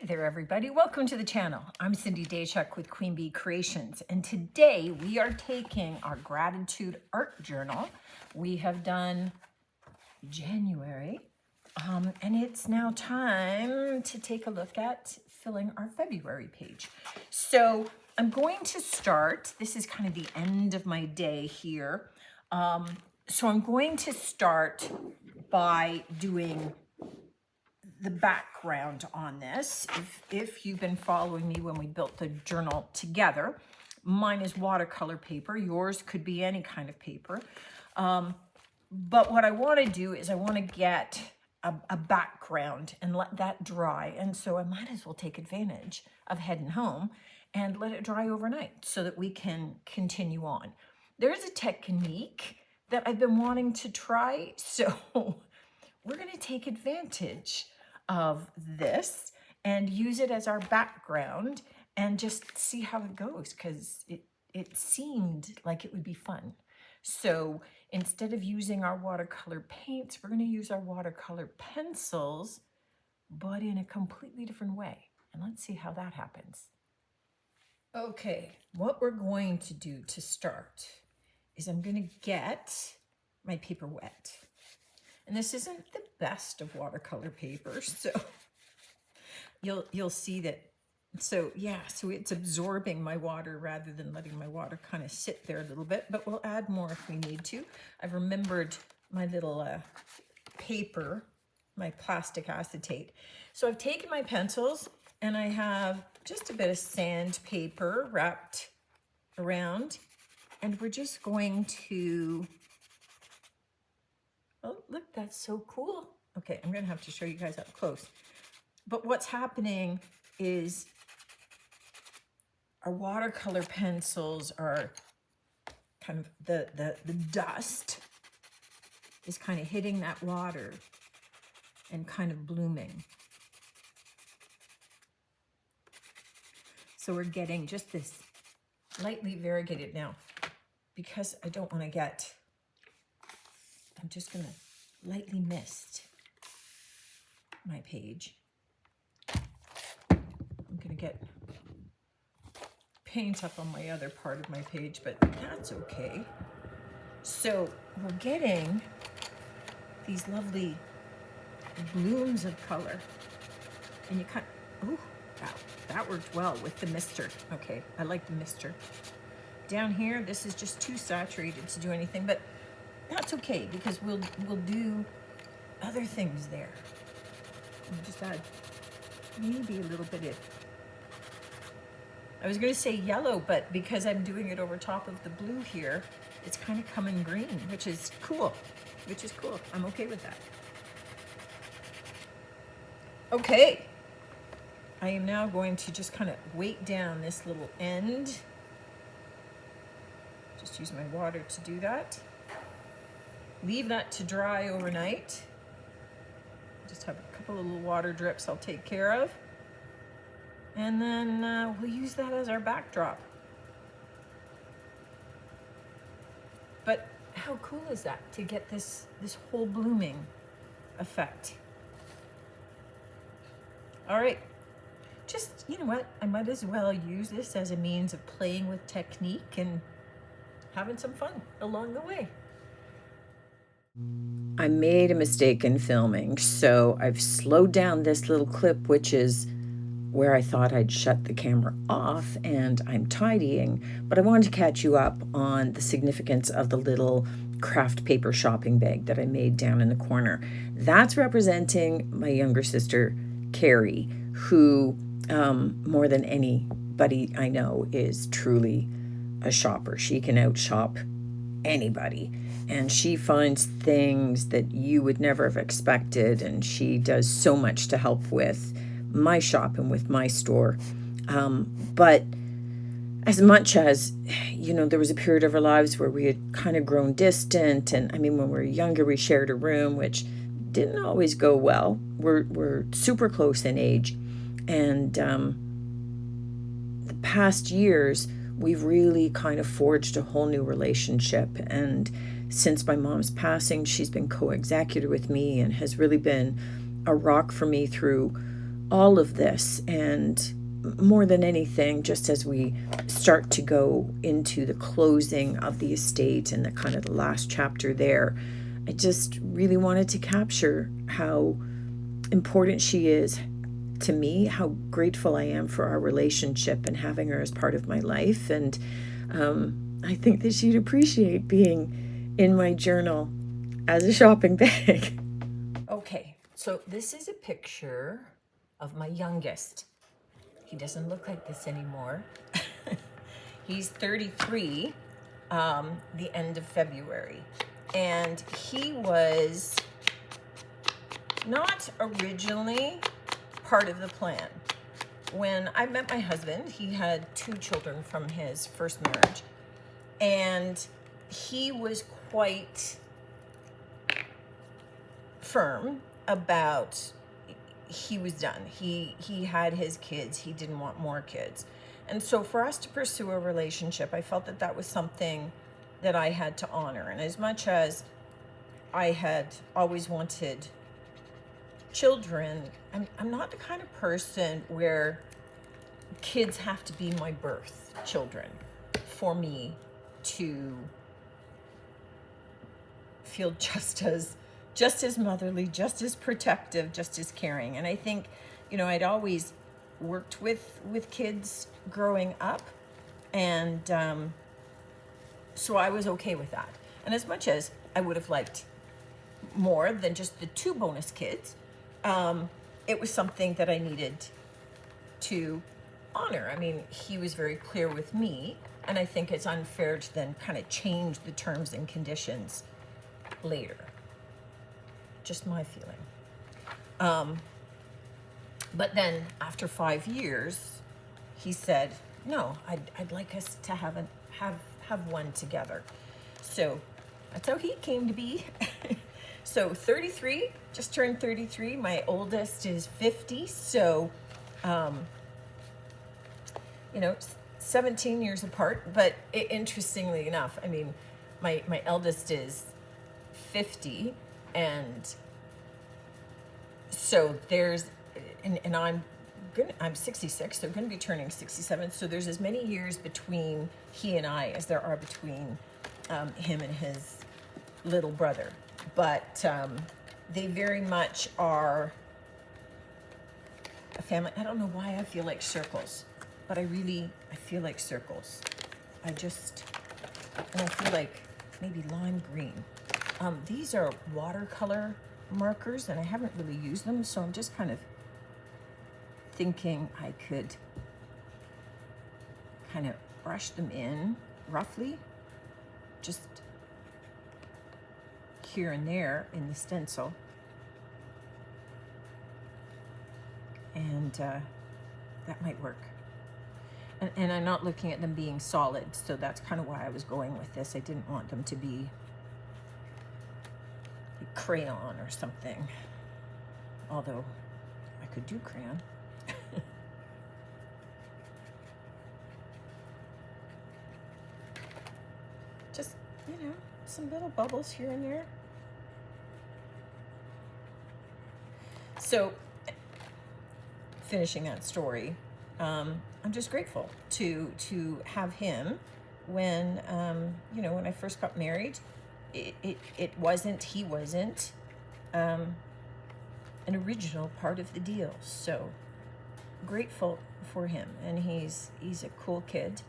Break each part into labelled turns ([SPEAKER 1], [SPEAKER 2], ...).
[SPEAKER 1] there, everybody. Welcome to the channel. I'm Cindy Daychuk with Queen Bee Creations, and today we are taking our gratitude art journal. We have done January, and it's now time to take a look at filling our February page. So I'm going to start, this is kind of the end of my day here. So I'm going to start by doing the background on this. If you've been following me when we built the journal together, mine is watercolor paper. Yours could be any kind of paper. But what I want to do is I want to get a background and let that dry. And so I might as well take advantage of heading home and let it dry overnight so that we can continue on. There's a technique that I've been wanting to try, so we're going to take advantage of this and use it as our background and just see how it goes, because it seemed like it would be fun. So instead of using our watercolor paints, we're going to use our watercolor pencils, but in a completely different way. And let's see how that happens. Okay, what we're going to do to start is I'm going to get my paper wet. And this isn't the best of watercolor paper, so you'll see that. So yeah, so it's absorbing my water rather than letting my water kind of sit there a little bit, but we'll add more if we need to. I've remembered my little paper, my plastic acetate. So I've taken my pencils and I have just a bit of sandpaper wrapped around, and we're just going to, oh, look, that's so cool. Okay, I'm gonna have to show you guys up close. But what's happening is our watercolor pencils are kind of, the dust is kind of hitting that water and kind of blooming. So we're getting just this lightly variegated now. Because I don't want to get, I'm just going to lightly mist my page. I'm going to get paint up on my other part of my page, but that's okay. So we're getting these lovely blooms of color. And you kind of, oh, wow, that worked well with the mister. Okay, I like the mister. Down here, this is just too saturated to do anything, but that's okay because we'll do other things there. We'll just add maybe a little bit of, I was going to say yellow, but because I'm doing it over top of the blue here, it's kind of coming green, which is cool, I'm okay with that. Okay, I am now going to just kind of weight down this little end. Just use my water to do that. Leave that to dry overnight. Just have a couple of little water drips I'll take care of. And then we'll use that as our backdrop. But how cool is that to get this whole blooming effect? All right. Just, you know what? I might as well use this as a means of playing with technique and having some fun along the way. I made a mistake in filming, so I've slowed down this little clip, which is where I thought I'd shut the camera off, and I'm tidying, but I wanted to catch you up on the significance of the little craft paper shopping bag that I made down in the corner. That's representing my younger sister, Carrie, who, more than anybody I know, is truly a shopper. She can outshop anybody, and she finds things that you would never have expected, and she does so much to help with my shop and with my store. But as much as, you know, there was a period of our lives where we had kind of grown distant, and I mean, when we were younger, we shared a room, which didn't always go well. We're super close in age, and the past years, we've really kind of forged a whole new relationship. And since my mom's passing, she's been co-executor with me and has really been a rock for me through
[SPEAKER 2] all of this, and more than anything, just as we start to go into the closing of the estate and the kind of the last chapter there, I just really wanted to capture how important she is to me, how grateful I am for our relationship and having her as part of my life. And I think that she'd appreciate being in my journal as a shopping bag.
[SPEAKER 1] Okay, so this is a picture of my youngest. He doesn't look like this anymore. He's 33, the end of February. And he was not originally part of the plan. When I met my husband, he had 2 children from his first marriage. And he was quite firm about he was done. He had his kids. He didn't want more kids. And so for us to pursue a relationship, I felt that that was something that I had to honor. And as much as I had always wanted children, I'm not the kind of person where kids have to be my birth children for me to feel just as motherly, just as protective, just as caring. And I think, I'd always worked with kids growing up, and so I was okay with that. And as much as I would have liked more than just the 2 bonus kids, it was something that I needed to honor. I mean, he was very clear with me, and I think it's unfair to then kind of change the terms and conditions later. Just my feeling. But then after 5 years, he said, no, I'd like us to have one together. So that's how he came to be. So 33, just turned 33. My oldest is 50. So, 17 years apart. But interestingly enough, I mean, my eldest is 50, and so there's, and I'm 66, so going to be turning 67. So there's as many years between he and I as there are between him and his little brother. But they very much are a family. I don't know why I feel like circles, but I feel like circles. And I feel like maybe lime green. These are watercolor markers, and I haven't really used them, so I'm just kind of thinking I could kind of brush them in roughly, just here and there in the stencil. And that might work. And I'm not looking at them being solid, so that's kind of why I was going with this. I didn't want them to be crayon or something, although I could do crayon. Just, some little bubbles here and there. So, finishing that story, I'm just grateful to have him when, when I first got married. He wasn't an original part of the deal. So grateful for him, and he's a cool kid.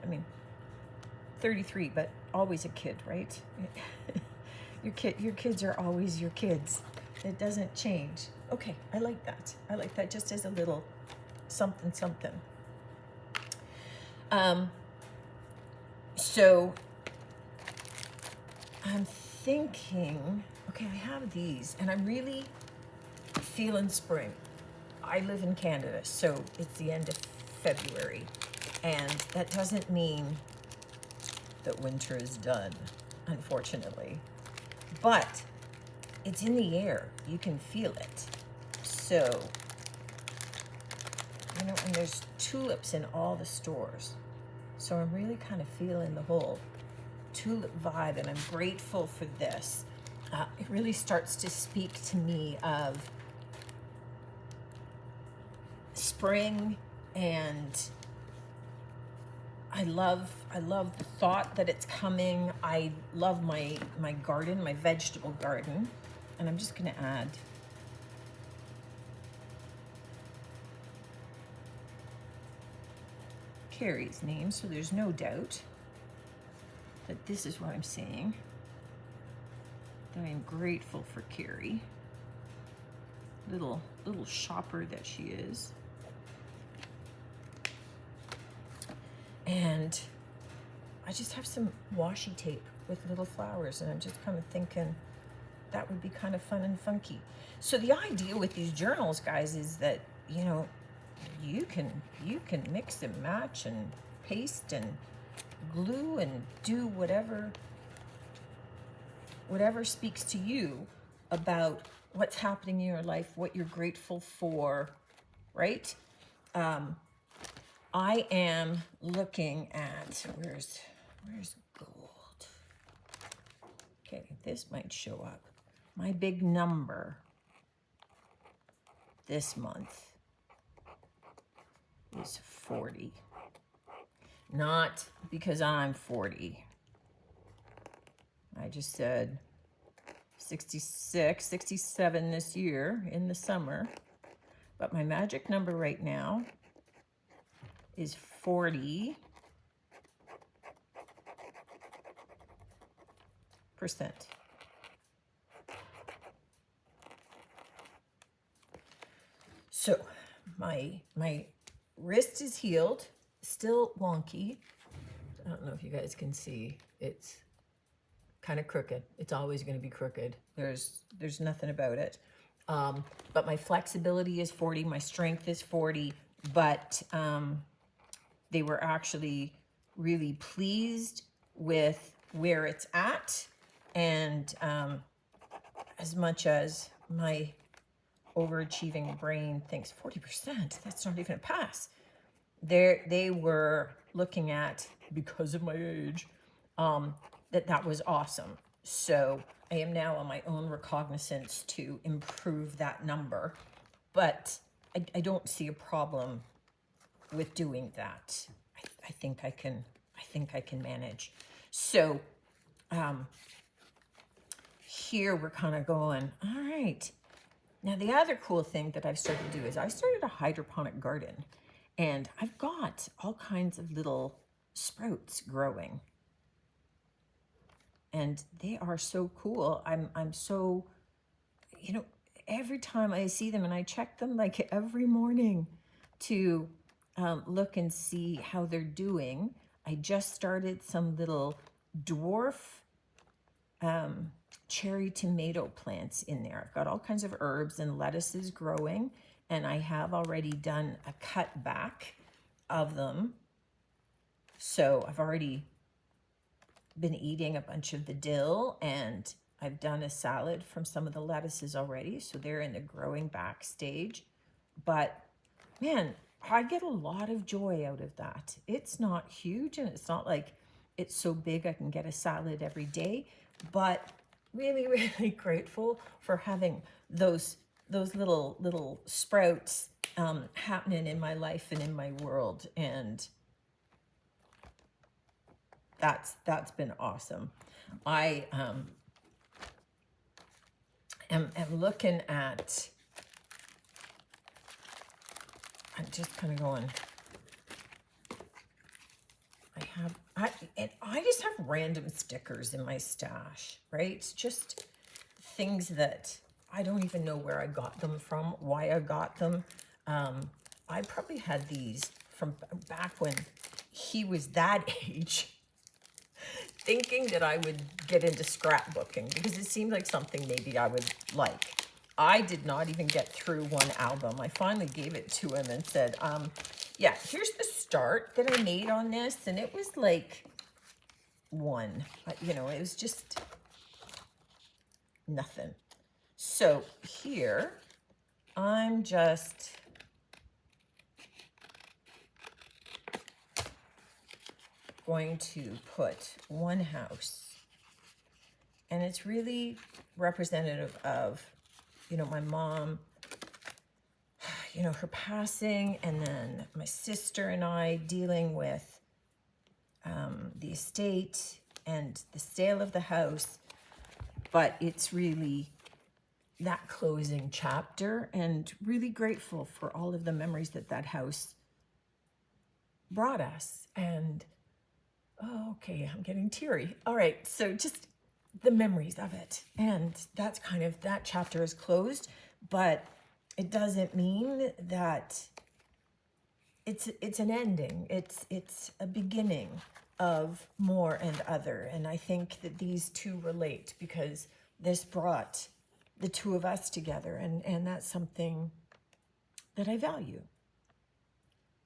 [SPEAKER 1] I mean, 33, but always a kid, right? Your kids are always your kids. It doesn't change. Okay, I like that. I like that just as a little something. So I'm thinking, okay, I have these, and I'm really feeling spring. I live in Canada, so it's the end of February, and that doesn't mean that winter is done, unfortunately. But it's in the air. You can feel it. So, and there's tulips in all the stores. So I'm really kind of feeling the whole tulip vibe, and I'm grateful for this. It really starts to speak to me of spring, and I love the thought that it's coming. I love my garden, my vegetable garden, and I'm just going to add Carrie's name, so there's no doubt that this is what I'm saying, that I am grateful for Carrie, little shopper that she is. And I just have some washi tape with little flowers, and I'm just kind of thinking that would be kind of fun and funky. So the idea with these journals, guys, is that, you know, you can mix and match and paste and glue and do whatever speaks to you about what's happening in your life, what you're grateful for, right? I am looking at, where's gold? Okay, this might show up. My big number this month is 40. Not because I'm 40. I just said 66, 67 this year in the summer. But my magic number right now is 40%. So my wrist is healed, still wonky. I don't know if you guys can see, it's kind of crooked. It's always going to be crooked. There's nothing about it. But my flexibility is 40, my strength is 40, but they were actually really pleased with where it's at. And as much as my overachieving brain thinks 40%, that's not even a pass. They were looking at, because of my age, that was awesome. So I am now on my own recognizance to improve that number, but I don't see a problem with doing that. I think I can manage. So here we're kind of going, all right. Now the other cool thing that I've started to do is I started a hydroponic garden, and I've got all kinds of little sprouts growing. And they are so cool. I'm so, you know, every time I see them, and I check them like every morning to look and see how they're doing. I just started some little dwarf cherry tomato plants in there. I've got all kinds of herbs and lettuces growing, and I have already done a cut back of them. So I've already been eating a bunch of the dill, and I've done a salad from some of the lettuces already, so they're in the growing back stage. But man, I get a lot of joy out of that. It's not huge, and it's not like it's so big I can get a salad every day, but really, really grateful for having those little sprouts happening in my life and in my world, and that's been awesome. I am looking at, I'm just kind of going, I just have random stickers in my stash, right? Just things that I don't even know where I got them from, why I got them. I probably had these from back when he was that age, thinking that I would get into scrapbooking because it seemed like something maybe I would like. I did not even get through one album. I finally gave it to him and said, yeah, here's the start that I made on this. And it was like one, you know, it was just nothing. So here, I'm just going to put one house, and it's really representative of, you know, my mom, you know, her passing, and then my sister and I dealing with the estate and the sale of the house. But it's really that closing chapter, and really grateful for all of the memories that that house brought us. And oh, okay, I'm getting teary. All right, so just the memories of it. And that's kind of, that chapter is closed, but it doesn't mean that it's an ending. It's a beginning of more and other. And I think that these two relate, because this brought the two of us together, and that's something that I value.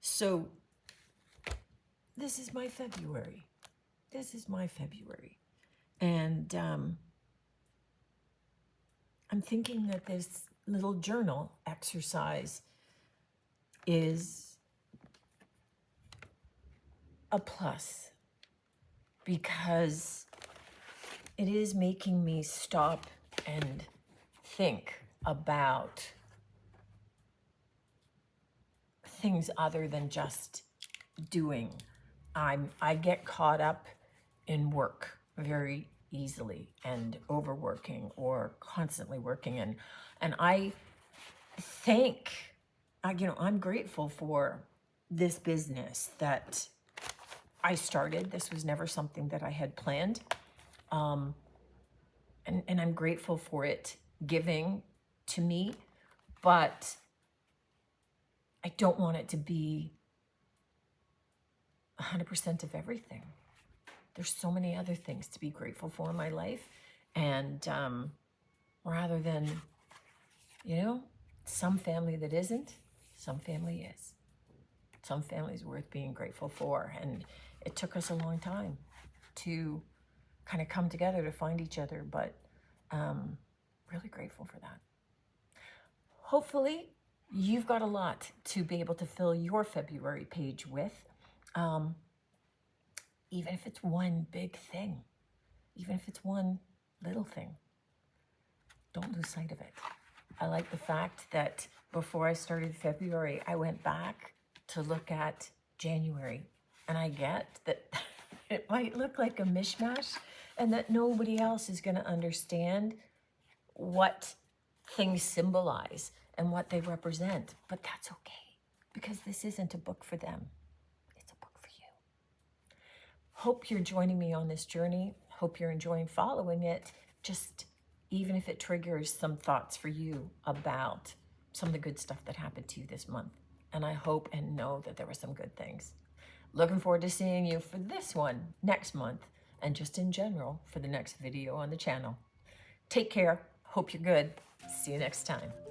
[SPEAKER 1] So this is my February. This is my February. And I'm thinking that this little journal exercise is a plus, because it is making me stop and think about things other than just doing. I get caught up in work very easily, and overworking, or constantly working, and I think, I'm grateful for this business that I started. This was never something that I had planned, and I'm grateful for it giving to me, but I don't want it to be 100% of everything. There's so many other things to be grateful for in my life, and rather than, some family that isn't, some family is. Some family's worth being grateful for, and it took us a long time to kind of come together to find each other, but really grateful for that. Hopefully, you've got a lot to be able to fill your February page with, even if it's one big thing, even if it's one little thing. Don't lose sight of it. I like the fact that before I started February, I went back to look at January, and I get that it might look like a mishmash, and that nobody else is going to understand what things symbolize and what they represent, but that's okay, because this isn't a book for them. It's a book for you. Hope you're joining me on this journey. Hope you're enjoying following it, just even if it triggers some thoughts for you about some of the good stuff that happened to you this month. And I hope and know that there were some good things. Looking forward to seeing you for this one next month, and just in general for the next video on the channel. Take care. Hope you're good. See you next time.